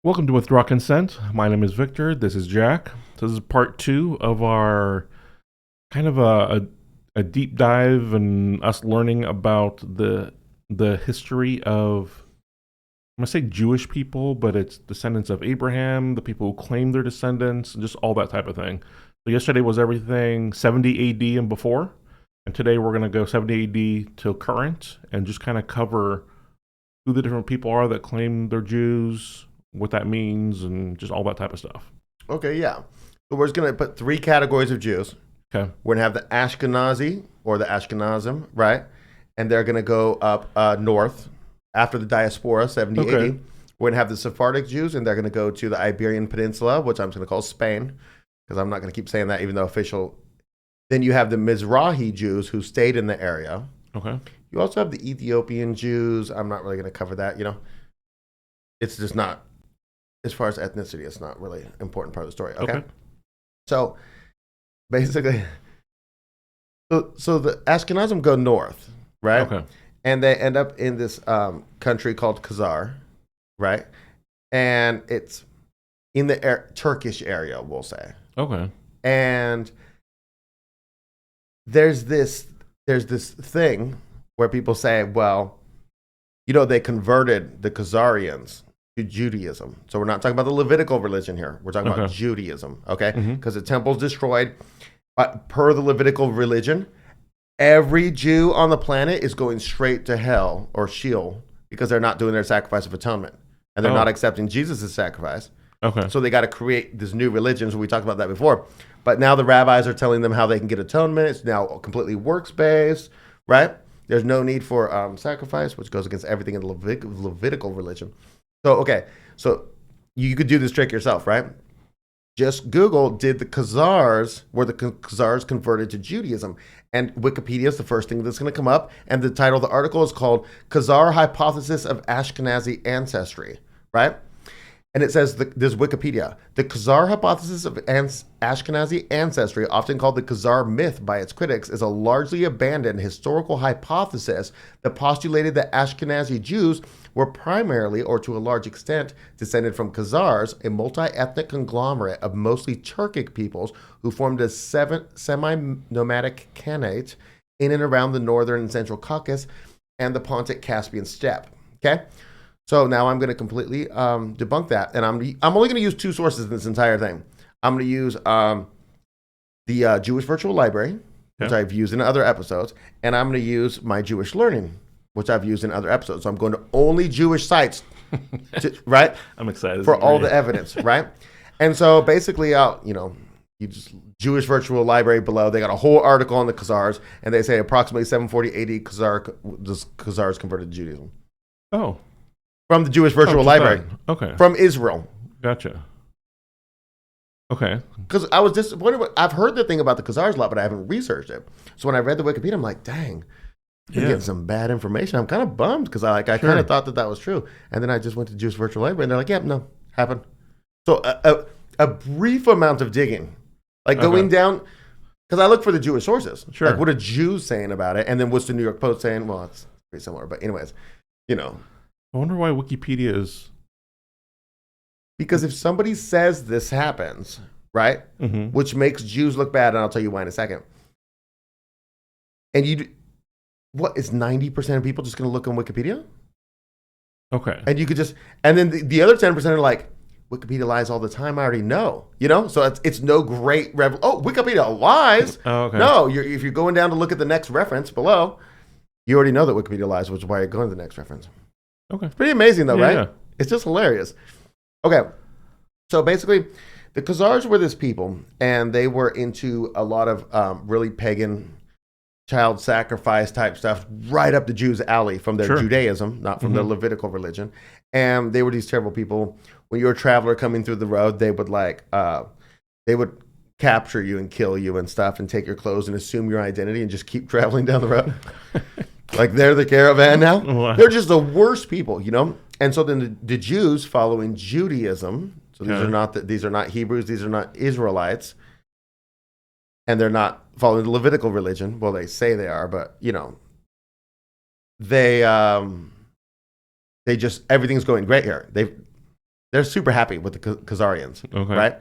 Welcome to Withdraw Consent. My name is Victor. This is Jack. This is part two of our kind of a deep dive and us learning about the history of, I'm gonna say Jewish people, but it's descendants of Abraham, the people who claim they're descendants, and just all that type of thing. So yesterday was everything 70 AD and before, and today we're gonna go 70 AD till current and just kind of cover who the different people are that claim they're Jews, what that means, and just all that type of stuff. Okay, yeah. So we're just going to put three categories of Jews. Okay. We're going to have the Ashkenazi or the Ashkenazim, right? And they're going to go up north after the diaspora, 70 Okay. AD. We're going to have the Sephardic Jews, and they're going to go to the Iberian Peninsula, which I'm just going to call Spain, because I'm not going to keep saying that even though official. Then you have the Mizrahi Jews who stayed in the area. Okay. You also have the Ethiopian Jews. I'm not really going to cover that, It's just not, as far as ethnicity, it's not really an important part of the story. Okay. So basically, so the Ashkenazim go north, right? Okay. And they end up in this country called Khazar, right? And it's in the Turkish area, we'll say. Okay. And there's this thing where people say, well, they converted the Khazarians to Judaism. So we're not talking about the Levitical religion here. We're talking about Judaism, okay? Because the temple's destroyed. Per the Levitical religion, every Jew on the planet is going straight to hell or Sheol because they're not doing their sacrifice of atonement. And they're not accepting Jesus' sacrifice. Okay. So they got to create this new religion. So we talked about that before. But now the rabbis are telling them how they can get atonement. It's now completely works-based, right? There's no need for sacrifice, which goes against everything in the Levitical religion. So you could do this trick yourself, right? Just Google, were the Khazars converted to Judaism? And Wikipedia is the first thing that's going to come up. And the title of the article is called Khazar Hypothesis of Ashkenazi Ancestry, right? And it says, there's Wikipedia. The Khazar hypothesis of Ashkenazi ancestry, often called the Khazar myth by its critics, is a largely abandoned historical hypothesis that postulated that Ashkenazi Jews were primarily, or to a large extent, descended from Khazars, a multi-ethnic conglomerate of mostly Turkic peoples who formed a semi-nomadic khanate in and around the northern and central Caucasus and the Pontic-Caspian steppe. Okay? So now I'm going to completely debunk that, and I'm only going to use two sources in this entire thing. I'm going to use the Jewish Virtual Library, which I've used in other episodes, and I'm going to use my Jewish Learning, which I've used in other episodes. So I'm going to only Jewish sites, right? I'm excited for all the evidence, right? And so basically, you just Jewish Virtual Library below. They got a whole article on the Khazars, and they say approximately 740 AD, Khazars converted to Judaism. Oh. From the Jewish Virtual Library. Okay. From Israel. Gotcha. Okay. Because I was disappointed. I've heard the thing about the Khazars a lot, but I haven't researched it. So when I read the Wikipedia, I'm like, dang, you're getting some bad information. I'm kind of bummed because I kind of thought that was true. And then I just went to Jewish Virtual Library, and they're like, no, happened. So a brief amount of digging, like going down, because I look for the Jewish sources. Sure. Like, what are Jews saying about it? And then what's the New York Post saying? Well, it's pretty similar. But anyways, I wonder why Wikipedia is... Because if somebody says this happens, right, which makes Jews look bad, and I'll tell you why in a second, and is 90% of people just going to look on Wikipedia? Okay. And you could just, and then the other 10% are like, Wikipedia lies all the time, I already know, So it's no great, Wikipedia lies? Oh, okay. No, if you're going down to look at the next reference below, you already know that Wikipedia lies, which is why you're going to the next reference. Okay. It's pretty amazing though, right? Yeah. It's just hilarious. Okay. So basically, the Khazars were this people, and they were into a lot of really pagan child sacrifice type stuff, right up the Jews' alley from their Judaism, not from their Levitical religion. And they were these terrible people. When you're a traveler coming through the road, they would capture you and kill you and stuff and take your clothes and assume your identity and just keep traveling down the road. Like they're the caravan now. Wow. They're just the worst people, And so then the Jews following Judaism, so these are not Hebrews, these are not Israelites, and they're not following the Levitical religion. Well, they say they are, but they just, everything's going great here. They're super happy with the Khazarians, Okay. right?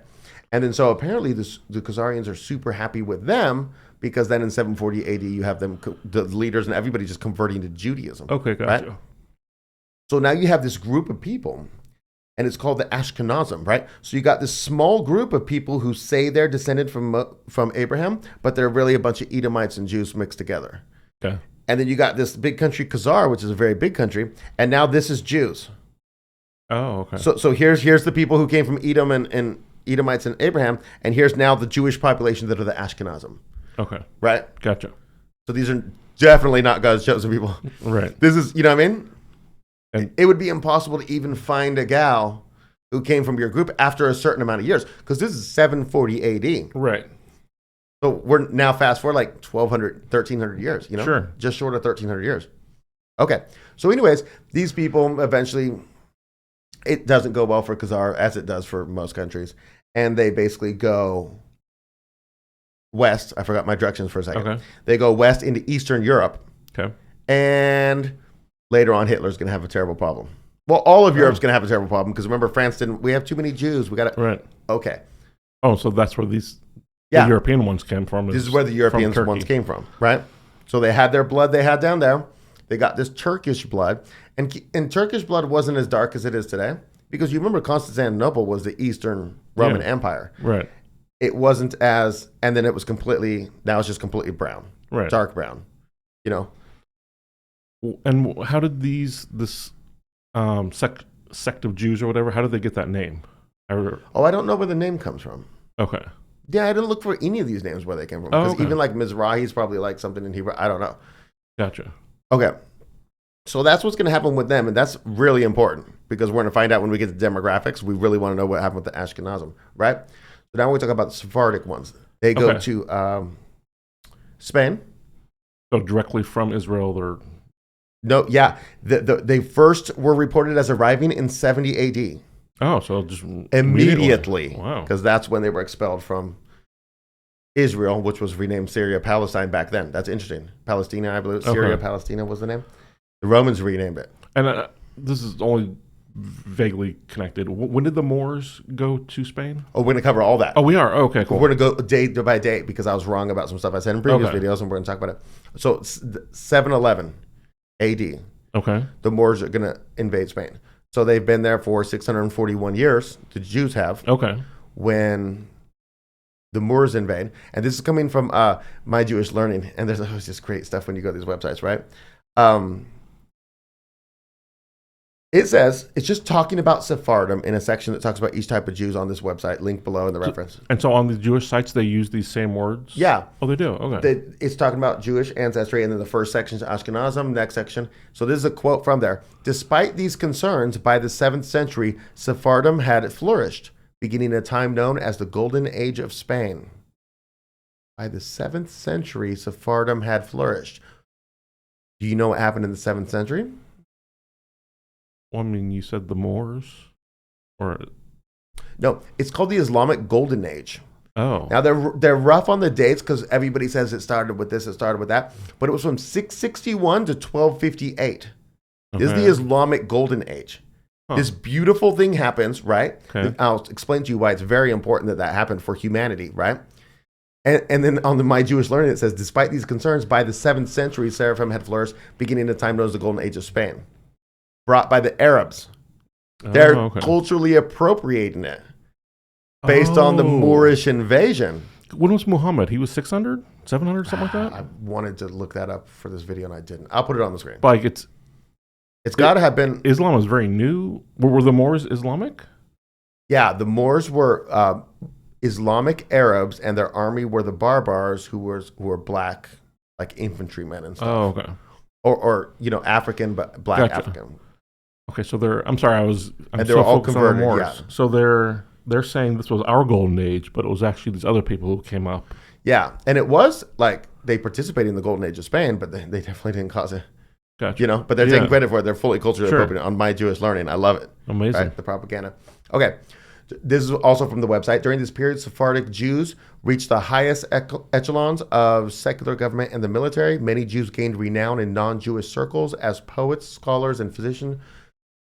And then so apparently the Khazarians are super happy with them because then in 740 AD you have them, the leaders and everybody just converting to Judaism. Okay, gotcha. Right? So now you have this group of people, and it's called the Ashkenazim, right? So you got this small group of people who say they're descended from Abraham, but they're really a bunch of Edomites and Jews mixed together. Okay. And then you got this big country, Khazar, which is a very big country, and now this is Jews. Oh, okay. So here's the people who came from Edom and Edomites and Abraham, and here's now the Jewish population that are the Ashkenazim. Okay. Right? Gotcha. So these are definitely not God's chosen people. Right. This is, you know what I mean? And It would be impossible to even find a gal who came from your group after a certain amount of years, because this is 740 AD. right. So we're now fast forward like 1,200, 1,300 years, you know? Sure. Just short of 1,300 years. Okay. So anyways, these people eventually, it doesn't go well for Khazar as it does for most countries. And they basically go west. I forgot my directions for a second. Okay. They go west into Eastern Europe. Okay. And later on, Hitler's going to have a terrible problem. Well, all of Europe's going to have a terrible problem because remember, France didn't, we have too many Jews. We got to, Right. okay. Oh, so that's where these Yeah. the European ones came from. This is where the European from ones Turkey. came from, right? So they had their blood they had down there. They got this Turkish blood. And Turkish blood wasn't as dark as it is today because you remember Constantinople was the Eastern Roman Empire. Right. It wasn't as, and then it was completely, now it's just completely brown, Right. dark brown, you know? And how did this sect of Jews or whatever, how did they get that name? Oh, I don't know where the name comes from. Okay. Yeah, I didn't look for any of these names where they came from. Oh, Because okay. even like Mizrahi is probably like something in Hebrew. I don't know. Gotcha. Okay. So that's what's going to happen with them. And that's really important because we're going to find out when we get to demographics. We really want to know what happened with the Ashkenazim, right? So now we talk about the Sephardic ones. They go Okay. to Spain. So directly from Israel, they're No, yeah. They first were reported as arriving in 70 AD. so just Immediately. Wow. Because that's when they were expelled from Israel, which was renamed Syria, Palestine back then. That's interesting. Palestina, I believe. Syria, Okay. Palestina was the name. The Romans renamed it. And this is only vaguely connected. When did the Moors go to Spain? Oh, we're going to cover all that. Oh, we are. Okay, cool. We're going to go day by day because I was wrong about some stuff I said in previous Okay. videos, and we're going to talk about it. So 711 AD, Okay. the Moors are going to invade Spain. So they've been there for 641 years, the Jews have, Okay. when the Moors invade. And this is coming from My Jewish Learning, and there's always just great stuff when you go to these websites, right? It says, it's just talking about Sephardim in a section that talks about each type of Jews on this website, link below in the reference. And so on the Jewish sites, they use these same words? Yeah. Oh, they do? Okay. It's talking about Jewish ancestry, and then the first section is Ashkenazim, next section. So this is a quote from there. Despite these concerns, by the 7th century, Sephardim had flourished, beginning a time known as the Golden Age of Spain. By the 7th century, Sephardim had flourished. Do you know what happened in the 7th century? Well, I mean, you said the Moors? Or, No, it's called the Islamic Golden Age. oh. Now, they're rough on the dates because everybody says it started with this, it started with that. But it was from 661 to 1258. This is the Okay. Islamic Golden Age. Huh. This beautiful thing happens, right? Okay. I'll explain to you why it's very important that happened for humanity, right? And then on the My Jewish Learning, it says, despite these concerns, by the 7th century, Seraphim had flourished, beginning a time known as the Golden Age of Spain. Brought by the Arabs. They're Oh, okay. culturally appropriating it based on the Oh. Moorish invasion. When was Muhammad? He was 600? 700, something like that? I wanted to look that up for this video and I didn't. I'll put it on the screen. Like, it's It's got to have been. Islam was very new. Were the Moors Islamic? Yeah, the Moors were Islamic Arabs, and their army were the Barbars, who were black, like infantrymen and stuff. Oh, okay. Or African, but black Gotcha. African. Okay, so I'm sorry, I'm And they so were all focused on the converted, Moors. yeah. So they're saying this was our golden age, but it was actually these other people who came up. Yeah, and it was like they participated in the Golden Age of Spain, but they definitely didn't cause it. Gotcha. But they're Yeah. taking credit for it. They're fully culturally Sure. appropriate on My Jewish Learning. I love it. Amazing. Right? The propaganda. Okay. This is also from the website. During this period, Sephardic Jews reached the highest echelons of secular government and the military. Many Jews gained renown in non-Jewish circles as poets, scholars, and physicians.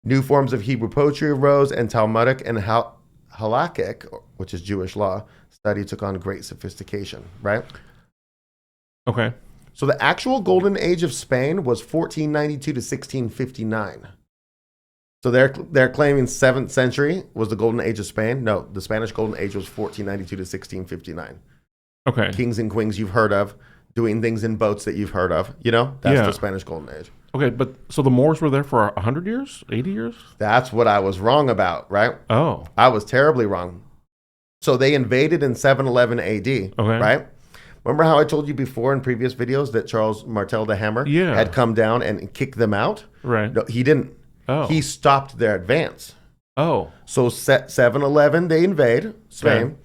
New forms of Hebrew poetry arose, and Talmudic and Halakhic, which is Jewish law, study took on great sophistication, right? Okay. So the actual golden age of Spain was 1492 to 1659. So they're claiming 7th century was the golden age of Spain. No, the Spanish golden age was 1492 to 1659. Okay. Kings and queens you've heard of, doing things in boats that you've heard of. You know, that's the Spanish golden age. Okay, but so the Moors were there for 100 years, 80 years? That's what I was wrong about, right? Oh. I was terribly wrong. So they invaded in 711 AD, Okay. right? Remember how I told you before in previous videos that Charles Martel the Hammer had come down and kicked them out? Right. No, he didn't. Oh. He stopped their advance. Oh. So 711, they invade Spain.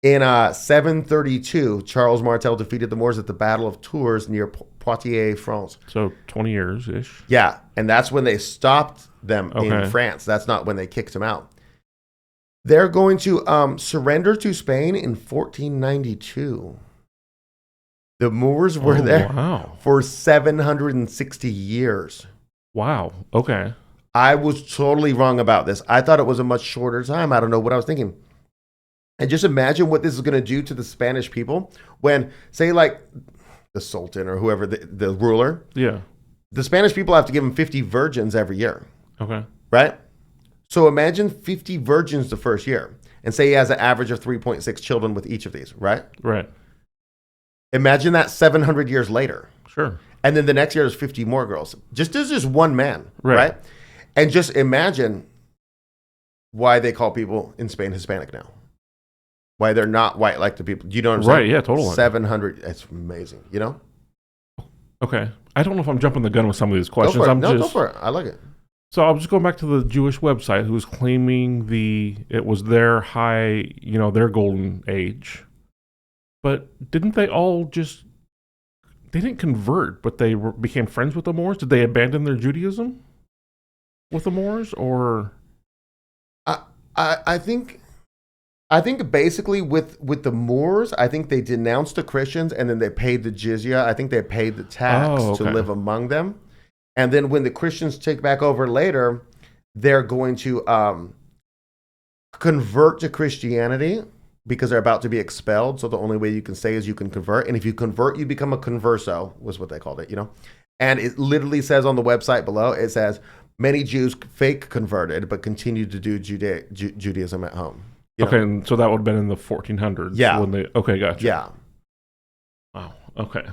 In 732, Charles Martel defeated the Moors at the Battle of Tours near Poitiers, France. So 20 years-ish. Yeah, and that's when they stopped them in France. That's not when they kicked them out. They're going to surrender to Spain in 1492. The Moors were there for 760 years. Wow. Okay. I was totally wrong about this. I thought it was a much shorter time. I don't know what I was thinking. And just imagine what this is going to do to the Spanish people when, say, like the Sultan or whoever, the ruler. Yeah. The Spanish people have to give him 50 virgins every year. Okay. Right? So imagine 50 virgins the first year. And say he has an average of 3.6 children with each of these, right? Right. Imagine that 700 years later. Sure. And then the next year there's 50 more girls. Just as just one man, right? And just imagine why they call people in Spain Hispanic now. Why they're not white like the people. You know what I'm saying? Right, yeah, totally. 700, it's amazing, you know? Okay. I don't know if I'm jumping the gun with some of these questions. Go for it. I like it. So I'm just going back to the Jewish website who's claiming it was their high, their golden age. But didn't they all they didn't convert, but they became friends with the Moors? Did they abandon their Judaism with the Moors, or? I think basically with the Moors, I think they denounced the Christians and then they paid the jizya. I think they paid the tax to live among them. And then when the Christians take back over later, they're going to convert to Christianity because they're about to be expelled. So the only way you can stay is you can convert. And if you convert, you become a converso, was what they called it, And it literally says on the website below, it says, many Jews fake converted, but continued to do Judaism at home. Okay, and so that would have been in the 1400s. Yeah. Okay, gotcha. Yeah. Wow, okay.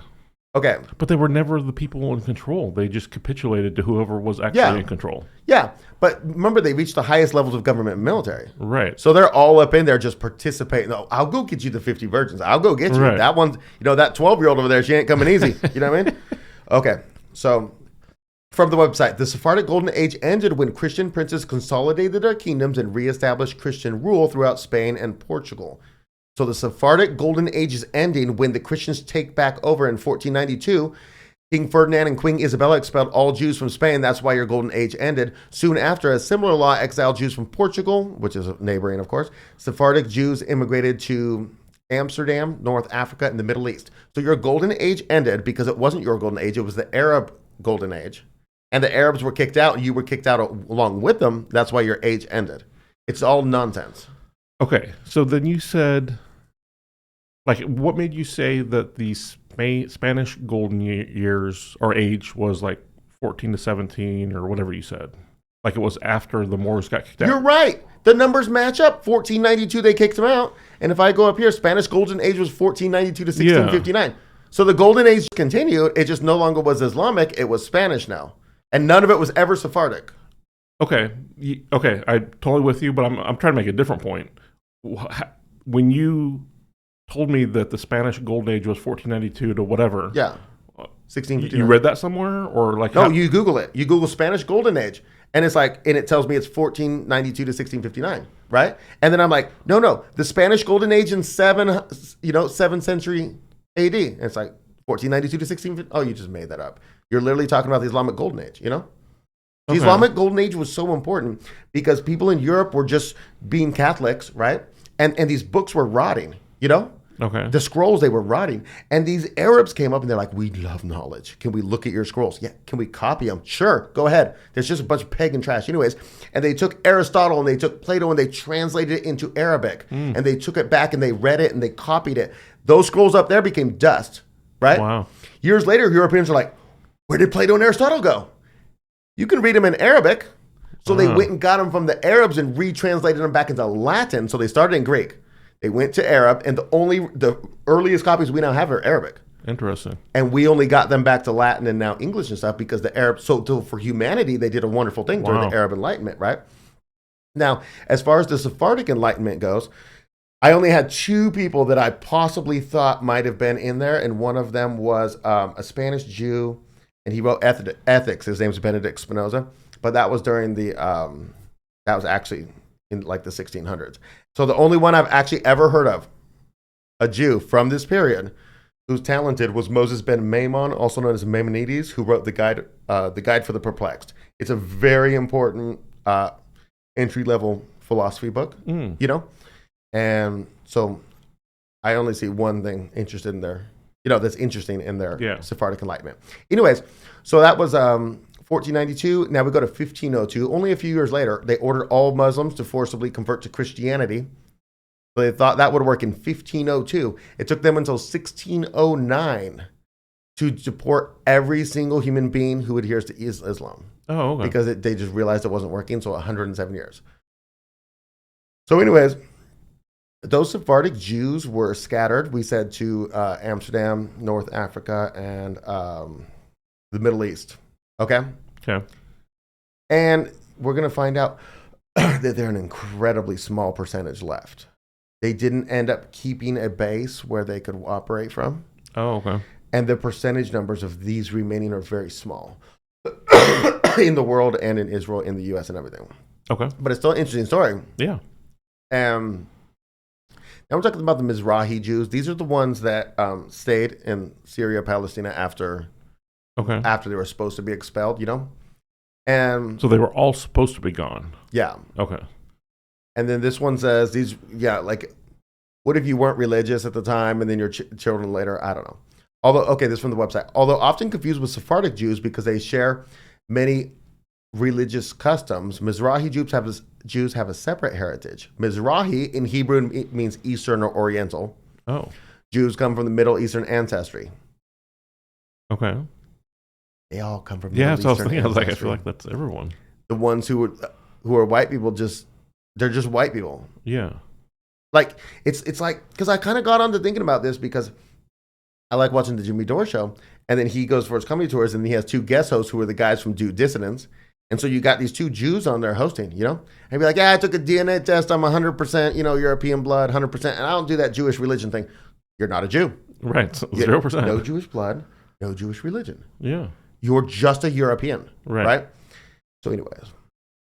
Okay. But they were never the people in control. They just capitulated to whoever was actually in control. Yeah, but remember, they reached the highest levels of government and military. Right. So they're all up in there just participating. Oh, I'll go get you the 50 virgins. I'll go get you. Right. That one, that 12-year-old over there, she ain't coming easy. You know what I mean? Okay, so from the website, the Sephardic Golden Age ended when Christian princes consolidated their kingdoms and reestablished Christian rule throughout Spain and Portugal. So the Sephardic Golden Age is ending when the Christians take back over in 1492. King Ferdinand and Queen Isabella expelled all Jews from Spain. That's why your Golden Age ended. Soon after, a similar law exiled Jews from Portugal, which is neighboring, of course. Sephardic Jews immigrated to Amsterdam, North Africa, and the Middle East. So your Golden Age ended because it wasn't your Golden Age. It was the Arab Golden Age. And the Arabs were kicked out, and you were kicked out along with them. That's why your age ended. It's all nonsense. Okay, so then you said, what made you say that the Spanish golden years or age was 14 to 17 or whatever you said? Like it was after the Moors got kicked out? You're right. The numbers match up. 1492, they kicked them out. And if I go up here, Spanish golden age was 1492 to 1659. So the golden age continued. It just no longer was Islamic. It was Spanish now. And none of it was ever Sephardic. Okay. Okay, I'm totally with you, but I'm trying to make a different point. When you told me that the Spanish Golden Age was 1492 to whatever. Yeah. 1659. You read that somewhere? Or No, you Google it. You Google Spanish Golden Age. And it's and it tells me it's 1492 to 1659, right? And then I'm like, no, the Spanish Golden Age in 7th century AD. And it's 1492 to 1650. Oh, you just made that up. You're literally talking about the Islamic Golden Age, The Islamic Golden Age was so important because people in Europe were just being Catholics, right? And these books were rotting, Okay. The scrolls they were writing. And these Arabs came up and they're like, we love knowledge. Can we look at your scrolls? Yeah. Can we copy them? Sure. Go ahead. There's just a bunch of pagan trash anyways. And they took Aristotle and they took Plato and they translated it into Arabic. And they took it back and they read it and they copied it. Those scrolls up there became dust, right? Wow. Years later, Europeans are like, where did Plato and Aristotle go? You can read them in Arabic. So they went and got them from the Arabs and retranslated them back into Latin. So they started in Greek. They went to Arab, and the earliest copies we now have are Arabic. Interesting. And we only got them back to Latin and now English and stuff because the Arab. So for humanity, they did a wonderful thing during the Arab Enlightenment, right? Now, as far as the Sephardic Enlightenment goes, I only had 2 people that I possibly thought might have been in there, and one of them was a Spanish Jew, and he wrote ethics. His name's Benedict Spinoza. But that was during that was actually in like the 1600s. So the only one I've actually ever heard of, a Jew from this period, who's talented, was Moses ben Maimon, also known as Maimonides, who wrote the Guide for the Perplexed. It's a very important entry-level philosophy book, you know? And so I only see one thing interested in there, that's interesting in their Sephardic Enlightenment. Anyways, so that was 1492. Now we go to 1502. Only a few years later, they ordered all Muslims to forcibly convert to Christianity. So they thought that would work in 1502. It took them until 1609 to deport every single human being who adheres to Islam. Oh, okay. Because they just realized it wasn't working, so 107 years. So anyways, those Sephardic Jews were scattered, we said, to Amsterdam, North Africa, and the Middle East. Okay? Okay. And we're going to find out that they're an incredibly small percentage left. They didn't end up keeping a base where they could operate from. Oh, okay. And the percentage numbers of these remaining are very small in the world and in Israel, in the U.S. and everything. Okay. But it's still an interesting story. Yeah. Now we're talking about the Mizrahi Jews. These are the ones that stayed in Syria, Palestine after they were supposed to be expelled, And so they were all supposed to be gone. Yeah. Okay. And then this one says what if you weren't religious at the time and then your children later? I don't know. This is from the website. Although often confused with Sephardic Jews because they share many religious customs, Mizrahi Jews have a separate heritage. Mizrahi in Hebrew means Eastern or Oriental. Oh. Jews come from the Middle Eastern ancestry. Okay. They all come from Middle Eastern ancestry. I was like, I feel like that's everyone. The ones who are white people, they're just white people. Yeah. Like, it's like, because I kind of got on to thinking about this because I like watching the Jimmy Dore show, and then he goes for his comedy tours, and he has 2 guest hosts who are the guys from Dude Dissidents. And so you got these 2 Jews on there hosting, And be like, I took a DNA test. I'm 100%, European blood, 100%. And I don't do that Jewish religion thing. You're not a Jew. Right. 0%. No Jewish blood, no Jewish religion. Yeah. You're just a European. Right. So anyways.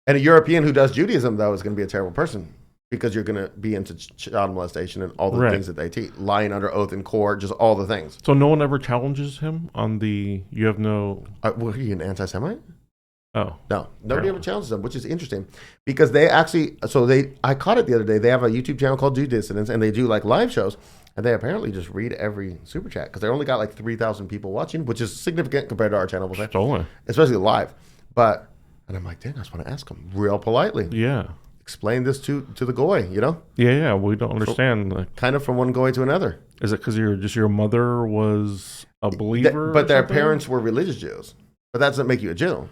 And a European who does Judaism, though, is going to be a terrible person because you're going to be into child molestation and all the things that they teach. Lying under oath in court, just all the things. So no one ever challenges him on you have no... What, are you an anti-Semite? Oh. No, nobody ever challenges them, which is interesting because they actually, I caught it the other day. They have a YouTube channel called Do Dissidents and they do like live shows and they apparently just read every super chat because they only got like 3,000 people watching, which is significant compared to our channel, especially live. And I'm like, dang, I just want to ask them real politely. Yeah. Explain this to the goy, Yeah, we don't understand. Kind of from one goy to another. Is it because your mother was a believer? But their parents were religious Jews. But that doesn't make you a Jew.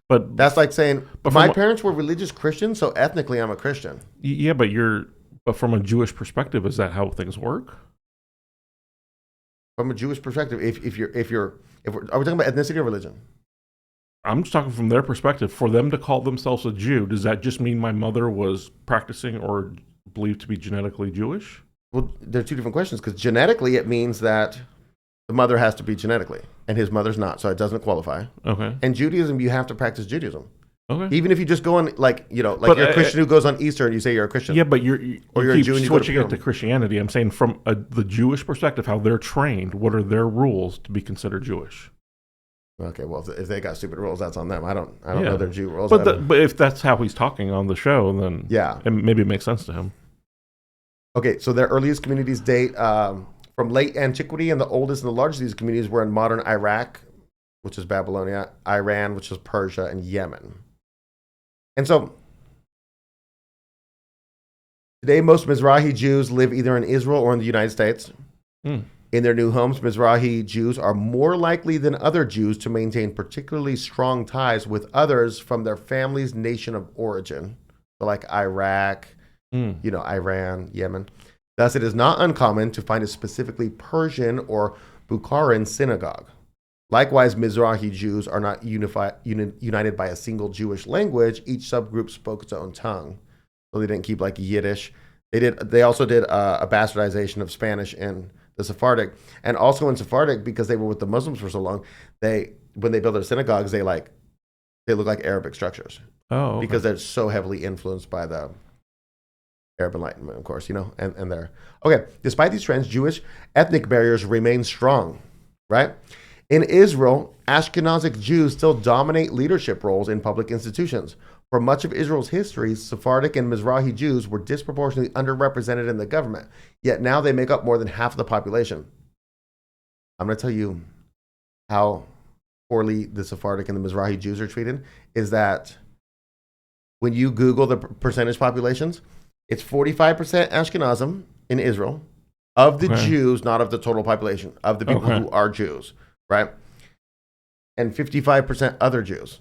But that's like saying, my parents were religious Christians, so ethnically I'm a Christian. Yeah, but from a Jewish perspective, is that how things work? From a Jewish perspective, are we talking about ethnicity or religion? I'm just talking from their perspective. For them to call themselves a Jew, does that just mean my mother was practicing or believed to be genetically Jewish? Well, there are 2 different questions because genetically it means that the mother has to be genetically, and his mother's not, so it doesn't qualify. Okay. And Judaism, you have to practice Judaism. Okay. Even if you just go on, you're a Christian who goes on Easter and you say you're a Christian. Yeah, but you're a Jew and you switching it to Christianity. I'm saying from the Jewish perspective, how they're trained, what are their rules to be considered Jewish? Okay, well, if they got stupid rules, that's on them. I don't know their Jew rules. But if that's how he's talking on the show, then maybe it makes sense to him. Okay, so their earliest communities date from late antiquity, and the oldest and the largest of these communities were in modern Iraq, which is Babylonia, Iran, which is Persia, and Yemen. And so today, most Mizrahi Jews live either in Israel or in the United States. Hmm. In their new homes, Mizrahi Jews are more likely than other Jews to maintain particularly strong ties with others from their family's nation of origin, so like Iraq, Iran, Yemen. Thus, it is not uncommon to find a specifically Persian or Bukharan synagogue. Likewise, Mizrahi Jews are not united by a single Jewish language. Each subgroup spoke its own tongue. So they didn't keep like Yiddish. They also did a bastardization of Spanish in the Sephardic, and also in Sephardic, because they were with the Muslims for so long, when they build their synagogues, they look like Arabic structures. Oh, okay. Because they're so heavily influenced by the Arab Enlightenment, of course, and they're okay. Despite these trends, Jewish ethnic barriers remain strong, right? In Israel, Ashkenazi Jews still dominate leadership roles in public institutions. For much of Israel's history, Sephardic and Mizrahi Jews were disproportionately underrepresented in the government, yet now they make up more than half of the population. I'm going to tell you how poorly the Sephardic and the Mizrahi Jews are treated, is that when you Google the percentage populations, it's 45% Ashkenazim in Israel, of the Jews, not of the total population, of the people who are Jews, right? And 55% other Jews.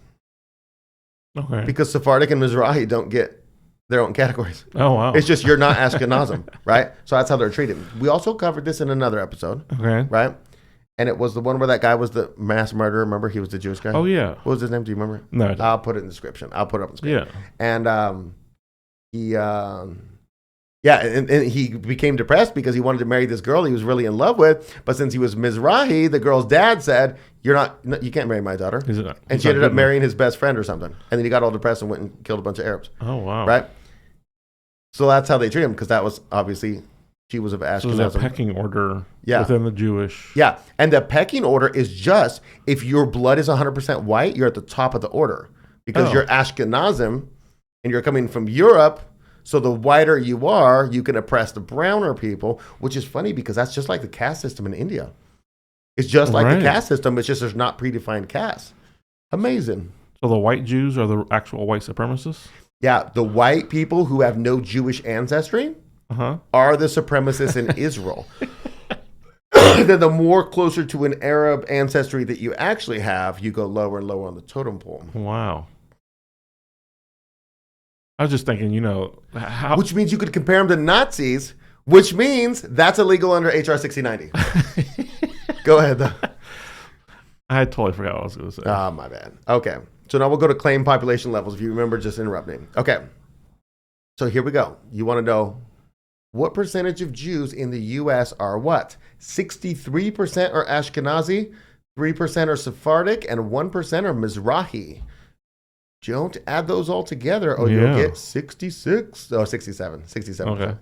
Okay. Because Sephardic and Mizrahi don't get their own categories. Oh, wow. It's just you're not Ashkenazim, right? So that's how they're treated. We also covered this in another episode, right? And it was the one where that guy was the mass murderer. Remember, he was the Jewish guy. Oh, yeah. What was his name? Do you remember? No. I'll put it in the description. I'll put it up on the screen. Yeah. And and he became depressed because he wanted to marry this girl he was really in love with. But since he was Mizrahi, the girl's dad said, you can't marry my daughter. And she ended up marrying his best friend or something. And then he got all depressed and went and killed a bunch of Arabs. Oh, wow. Right? So that's how they treat him, because that was obviously, she was of Ashkenazim. So there's a pecking order within the Jewish. Yeah. And the pecking order is just, if your blood is 100% white, you're at the top of the order. Because you're Ashkenazim and you're coming from Europe. So the whiter you are, you can oppress the browner people, which is funny because that's just like the caste system in India. It's just like the caste system. It's just there's not predefined castes. Amazing. So the white Jews are the actual white supremacists? Yeah. The white people who have no Jewish ancestry are the supremacists in Israel. Then the more closer to an Arab ancestry that you actually have, you go lower and lower on the totem pole. Wow. I was just thinking, which means you could compare them to Nazis, which means that's illegal under HR 6090. Go ahead, though. I totally forgot what I was going to say. Oh, my bad. Okay. So now we'll go to claim population levels, if you remember just interrupting. Okay. So here we go. You want to know what percentage of Jews in the U.S. are what? 63% are Ashkenazi, 3% are Sephardic, and 1% are Mizrahi. Don't add those all together, or you'll get 67. Okay.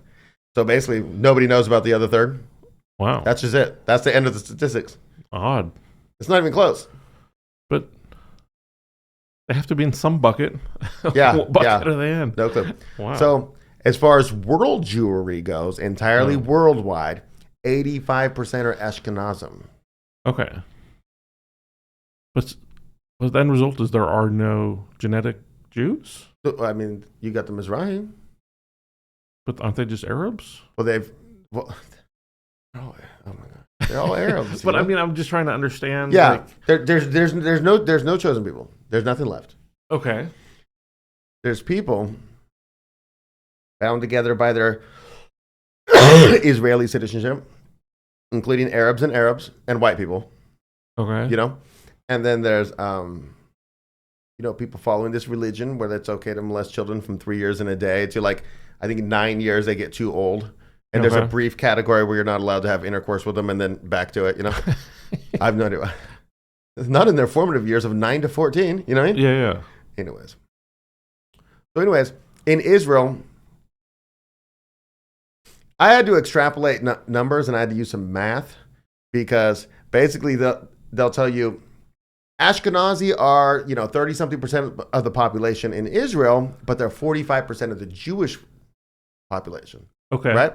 So basically, nobody knows about the other third. Wow. That's just it. That's the end of the statistics. Odd. It's not even close. But they have to be in some bucket. Yeah. What bucket are they in? No clue. Wow. So as far as world Jewry goes, entirely worldwide, 85% are Ashkenazim. Okay. But the end result is there are no genetic Jews? I mean, you got the Mizrahi. But aren't they just Arabs? Oh my God. They're all Arabs. But I mean, I'm just trying to understand. Yeah. There's no chosen people. There's nothing left. Okay. There's people bound together by their Israeli citizenship, including Arabs and white people. Okay. And then there's, people following this religion where it's okay to molest children from 3 years and a day to I think 9 years they get too old. And there's a brief category where you're not allowed to have intercourse with them and then back to it, I have no idea. It's not in their formative years of 9 to 14, you know what I mean? Yeah. Anyways, in Israel, I had to extrapolate numbers and I had to use some math because basically they'll tell you Ashkenazi are, 30-something% of the population in Israel, but they're 45% of the Jewish population. Okay. right?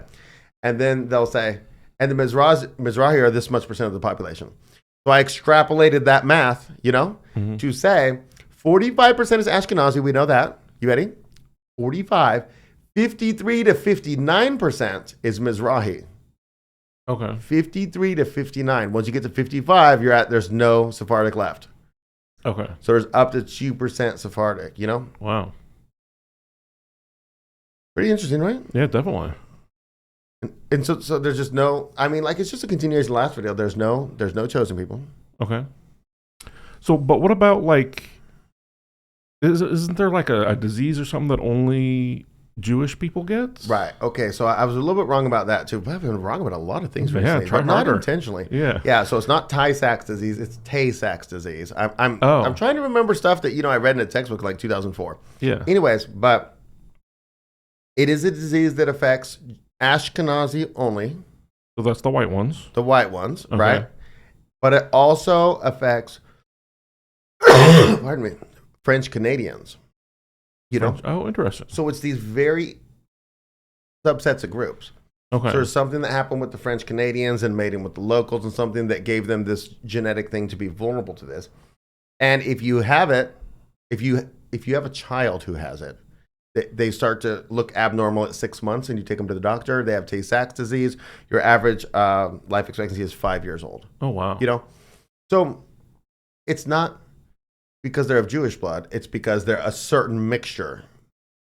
And then they'll say, and the Mizrahi are this much percent of the population. So I extrapolated that math, to say 45% is Ashkenazi. We know that. You ready? 45. 53 to 59% is Mizrahi. Okay. 53 to 59. Once you get to 55, there's no Sephardic left. Okay. So there's up to 2% Sephardic, Wow. Pretty interesting, right? Yeah, definitely. And so there's just no, it's just a continuation of the last video. There's no chosen people. Okay. So, but what about like, isn't there like a disease or something that only Jewish people get? Right. Okay. So I was a little bit wrong about that too. But I've been wrong about a lot of things recently, try but not harder. intentionally. Yeah. Yeah. So it's not Tay-Sachs disease. It's Tay-Sachs disease. I'm Oh. trying to remember stuff that I read in a textbook like 2004. Yeah. Anyways, but it is a disease that affects Ashkenazi only, So that's the white ones. the white ones, Okay. right? But it also affects, pardon me, French Canadians. Oh, interesting. So it's these very subsets of groups. Okay. So there's something that happened with the French Canadians and mating with the locals, and something that gave them this genetic thing to be vulnerable to this. And if you have it, if you have a child who has it, they start to look abnormal at 6 months, and you take them to the doctor. They have Tay-Sachs disease. Your average life expectancy is 5 years old. Oh, wow. So it's not because they're of Jewish blood. It's because they're a certain mixture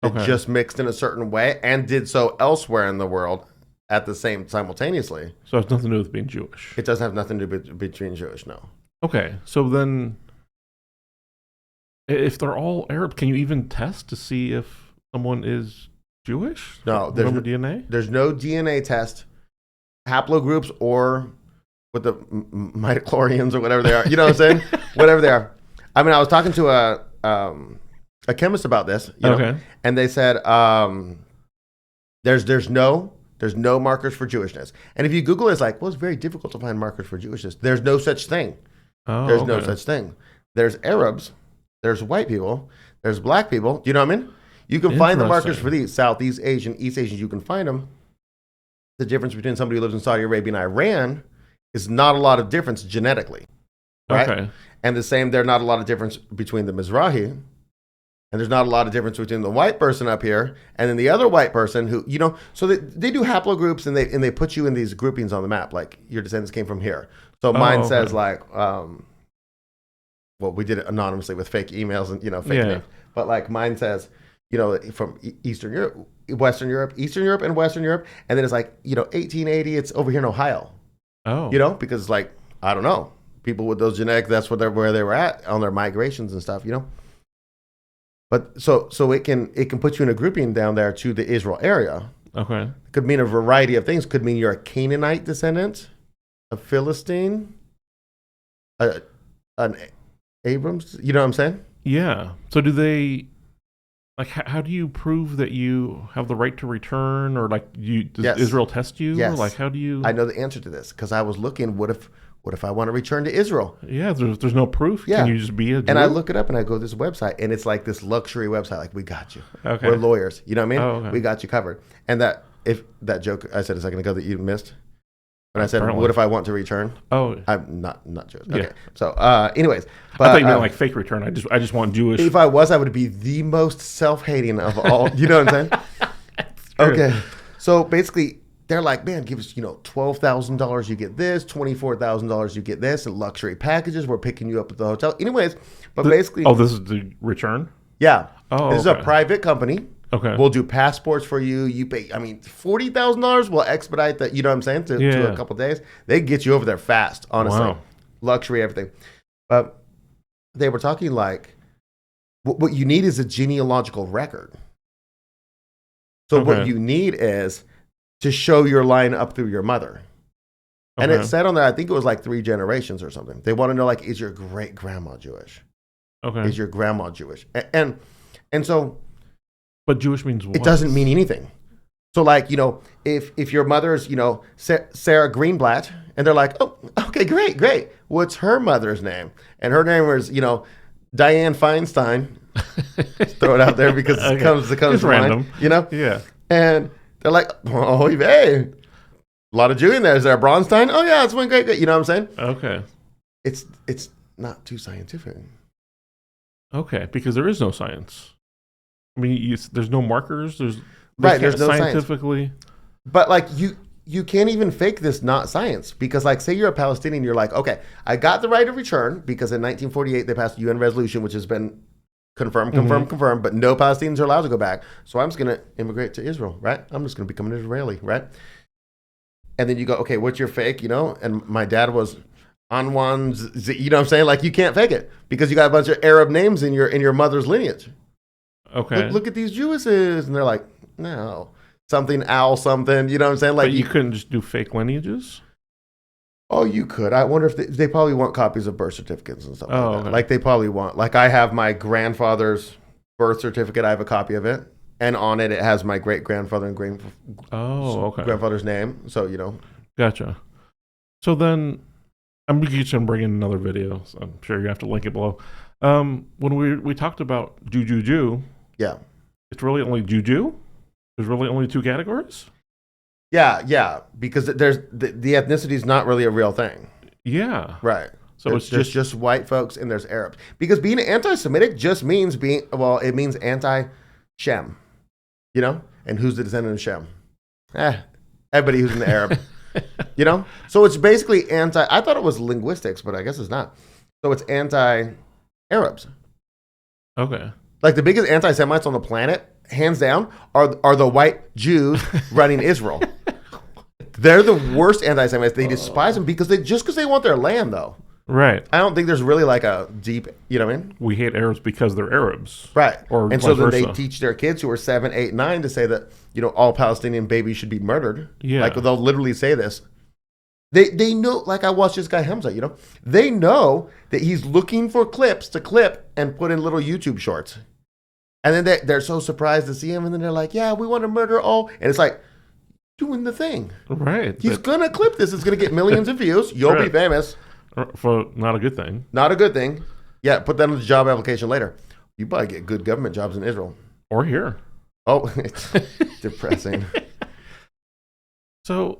that just mixed in a certain way and did so elsewhere in the world at the simultaneously. So it's nothing to do with being Jewish. It doesn't have nothing to do with between Jewish, no. Okay. So then, if they're all Arab, can you even test to see if someone is Jewish? No, there's no DNA. There's no DNA test, haplogroups, or with the midichlorians or whatever they are. You know what I'm saying? Whatever they are. I was talking to a chemist about this. And they said there's no markers for Jewishness. And if you Google it, it's like, well, it's very difficult to find markers for Jewishness. There's no such thing. There's no such thing. There's Arabs. There's white people. There's black people. Do you know what I mean? You can find the markers for these. Southeast Asian, East Asians, you can find them. The difference between somebody who lives in Saudi Arabia and Iran is not a lot of difference genetically. Right? Okay. And the same, there's not a lot of difference between the Mizrahi, and there's not a lot of difference between the white person up here and then the other white person who, so they do haplogroups, and they put you in these groupings on the map, like your descendants came from here. So mine says like, well, we did it anonymously with fake emails and, fake names. But like mine says, from Eastern Europe, Western Europe, Eastern Europe, and Western Europe. And then it's like, 1880, it's over here in Ohio. Oh. Because it's like, I don't know. People with those genetics, that's where they were at on their migrations and stuff, But so it can put you in a grouping down there to the Israel area. Okay. It could mean a variety of things. Could mean you're a Canaanite descendant, a Philistine, an Abrams. You know what I'm saying? Yeah. So do they, like, how do you prove that you have the right to return, or like, does Israel test you? Yes. Or like, how do you? I know the answer to this because I was looking. What if I want to return to Israel? Yeah, there's no proof. Yeah. Can you just be a Jew? And I look it up and I go to this website, and it's like this luxury website. Like, we got you. Okay. We're lawyers. You know what I mean? Oh, okay. We got you covered. And that joke I said a second ago that you missed, when I said, Apparently. what if I want to return? Oh. I'm not Jewish. Yeah. Okay. So, anyways. But, I thought you meant like fake return. I just want Jewish. If I was, I would be the most self-hating of all. You know what I'm saying? Okay. So basically, they're like, man, give us, $12,000, you get this, $24,000, you get this, and luxury packages. We're picking you up at the hotel. Anyways, but basically. Oh, this is the return? Yeah. Oh, this is a private company. Okay. We'll do passports for you. You pay, $40,000. We'll expedite that, you know what I'm saying, to a couple of days. They get you over there fast, honestly. Wow. Luxury, everything. But they were talking like, what you need is a genealogical record. So what you need is to show your line up through your mother. And it said on there, I think it was like 3 generations or something. They want to know, like, is your great grandma Jewish? Okay. Is your grandma Jewish? And so. But Jewish means what? It doesn't mean anything. So like, if your mother's, Sarah Greenblatt, and they're like, oh, okay, great. What's her mother's name? And her name was, Diane Feinstein. Throw it out there because it comes to random. mind, Yeah. And They're like, oh, hey, a lot of Jew in there. Is there a Bronstein? Oh yeah, it's one great. You know what I'm saying? Okay. It's not too scientific. Okay, because there is no science. I mean, there's no markers. There's There's no scientifically. Science. But like you can't even fake this not science because like say you're a Palestinian, you're like, okay, I got the right of return because in 1948 they passed a UN resolution which has been confirmed, but no Palestinians are allowed to go back. So I'm just gonna immigrate to Israel, right? I'm just gonna become an Israeli, right? And then you go, okay, what's your fake, And my dad was Anwan, you know what I'm saying? Like you can't fake it because you got a bunch of Arab names in your mother's lineage. Okay. Look at these Jewesses, and they're like, no, something Al something. You know what I'm saying? Like but you couldn't just do fake lineages. Oh, you could. I wonder if they probably want copies of birth certificates and stuff like that. Okay. Like they probably want. Like I have my grandfather's birth certificate. I have a copy of it, and on it has my great grandfather and grandfather's name. So Gotcha. So then, I'm going to bring in another video. So I'm sure you have to link it below. When we talked about Jew. Yeah. It's really only Jew? There's really only two categories? Yeah, because there's the ethnicity is not really a real thing. Yeah. Right. So there's just white folks and there's Arabs. Because being anti-Semitic just means it means anti-Shem. And who's the descendant of Shem? Everybody who's in the Arab. So it's basically I thought it was linguistics, but I guess it's not. So it's anti-Arabs. Okay. Like the biggest anti-Semites on the planet, hands down, are the white Jews running Israel. They're the worst anti-Semites. They despise them because they want their land, though. Right. I don't think there's really like a deep, you know what I mean? We hate Arabs because they're Arabs. Right. And so then versa. they teach their kids who are 7, 8, 9 to say that, all Palestinian babies should be murdered. Yeah. Like they'll literally say this. They know, like I watched this guy Hamza, they know that he's looking for clips to clip and put in little YouTube shorts. And then they're so surprised to see him, and then they're like, yeah, we want to murder all. And it's like, doing the thing. Right. He's going to clip this. It's going to get millions of views. You'll be famous. For not a good thing. Not a good thing. Yeah, put that on the job application later. You probably get good government jobs in Israel. Or here. Oh, it's depressing. So,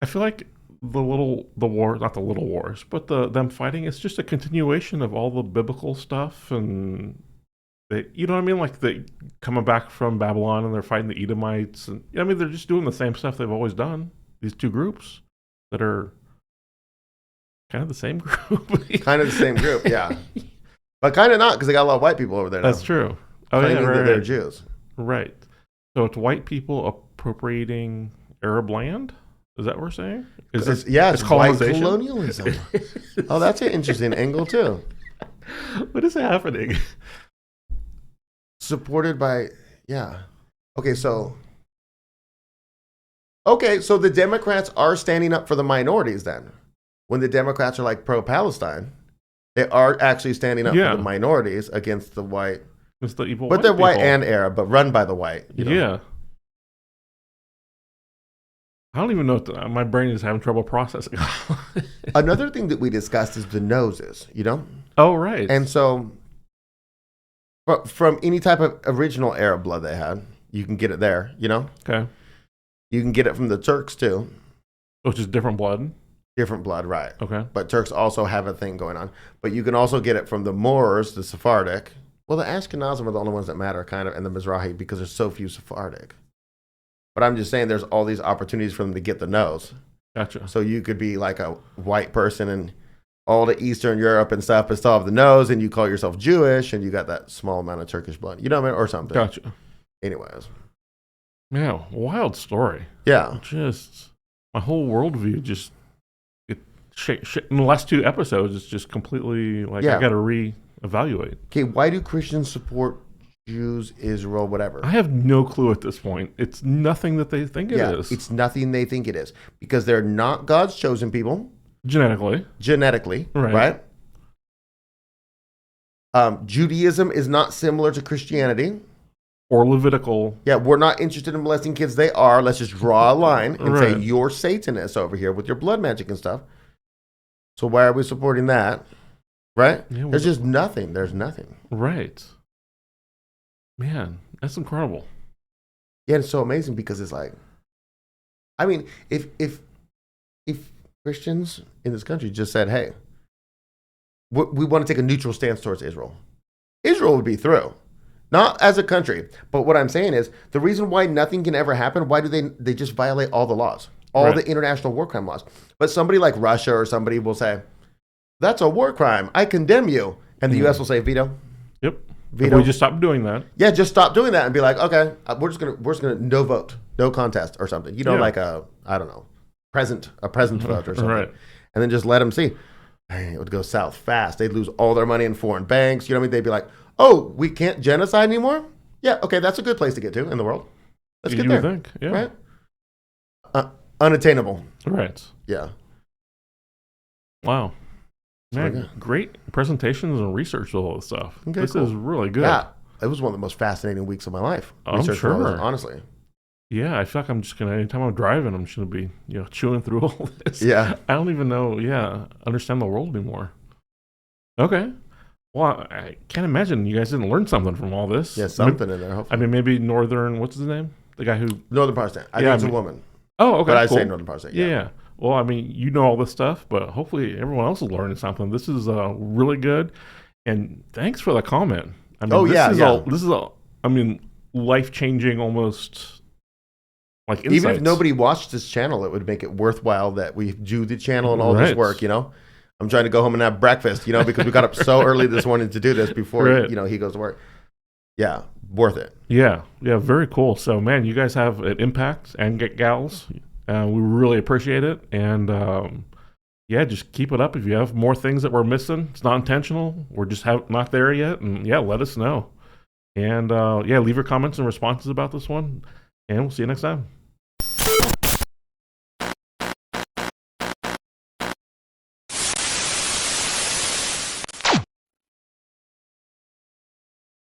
I feel like the war, not the little wars, but them fighting, it's just a continuation of all the biblical stuff and... you know what I mean? Like they coming back from Babylon and they're fighting the Edomites, and they're just doing the same stuff they've always done. These two groups that are kind of the same group. Kind of the same group, yeah, but kind of not because they got a lot of white people over there now. That's true. Oh claiming yeah, right, that they're Jews. Right. So it's white people appropriating Arab land. Is that what we're saying? It's white colonialism. Oh, that's an interesting angle too. What is happening? Supported by, yeah. Okay, so the Democrats are standing up for the minorities then. When the Democrats are like pro-Palestine, they are actually standing up for the minorities against the white. It's the evil but they're white and Arab, but run by the white. Yeah. I don't even know. My brain is having trouble processing. Another thing that we discussed is the noses, Oh, right. And so... But from any type of original Arab blood they had, you can get it there, Okay. You can get it from the Turks too. Which is different blood? Different blood, right. Okay. But Turks also have a thing going on. But you can also get it from the Moors, the Sephardic. Well, the Ashkenazi are the only ones that matter, kind of, and the Mizrahi, because there's so few Sephardic. But I'm just saying there's all these opportunities for them to get the nose. Gotcha. So you could be like a white person and all the Eastern Europe and stuff, but still have the nose, and you call yourself Jewish, and you got that small amount of Turkish blood. You know what I mean? Or something. Gotcha. Anyways. Yeah, wild story. Yeah. Just, my whole worldview just, in the last 2 episodes, it's just completely, I got to reevaluate. Okay, why do Christians support Jews, Israel, whatever? I have no clue at this point. It's nothing that they think it is. It's nothing they think it is. Because they're not God's chosen people. Genetically, right? Judaism is not similar to Christianity. Or Levitical. Yeah, we're not interested in molesting kids. They are. Let's just draw a line and say, you're Satanists over here with your blood magic and stuff. So why are we supporting that? Right? Yeah, there's just nothing. There's nothing. Right. Man, that's incredible. Yeah, it's so amazing because it's like, I mean, if Christians in this country just said, "Hey, we want to take a neutral stance towards Israel," Israel would be through. Not as a country, but what I'm saying is the reason why nothing can ever happen. Why do they just violate all the laws, all the international war crime laws? But somebody like Russia or somebody will say, "That's a war crime. I condemn you," and the U.S. will say, "Veto." Yep. Veto. If we just stop doing that. Yeah, just stop doing that and be like, okay, we're just gonna no vote, no contest or something. Like I don't know, a present vote or something, Right. And then just let them see. It would go south fast. They'd lose all their money in foreign banks. You know what I mean? They'd be like, oh, we can't genocide anymore. Yeah, okay, that's a good place to get to in the world. Let's get there. Think, yeah. Right? Unattainable. Right. Yeah. Wow. Man, great presentations and research with all this stuff. Okay, this is really good. Yeah, it was one of the most fascinating weeks of my life. I'm sure. Honestly. Yeah, I feel like I'm just gonna. Anytime I'm driving, I'm just gonna be chewing through all this. Yeah. I don't even know. Yeah, understand the world anymore. Okay. Well, I can't imagine you guys didn't learn something from all this. Yeah, something in there. Hopefully. I mean, maybe Northern. What's his name? The guy who Northern Protestant. I think it's a woman. Oh, okay. But I cool. say Northern Protestant. Yeah. Well, I mean, you know all this stuff, but hopefully everyone else is learning something. This is really good, and thanks for the comment. I mean, this is I mean, life changing almost. Like insights. Even if nobody watched this channel, it would make it worthwhile that we do the channel and all this work. I'm trying to go home and have breakfast. Because we got up so early this morning to do this before he goes to work. Yeah, worth it. Yeah, very cool. So, man, you guys have an impact and get gals. We really appreciate it, and just keep it up. If you have more things that we're missing, it's not intentional. We're just not there yet, and let us know. And leave your comments and responses about this one, and we'll see you next time.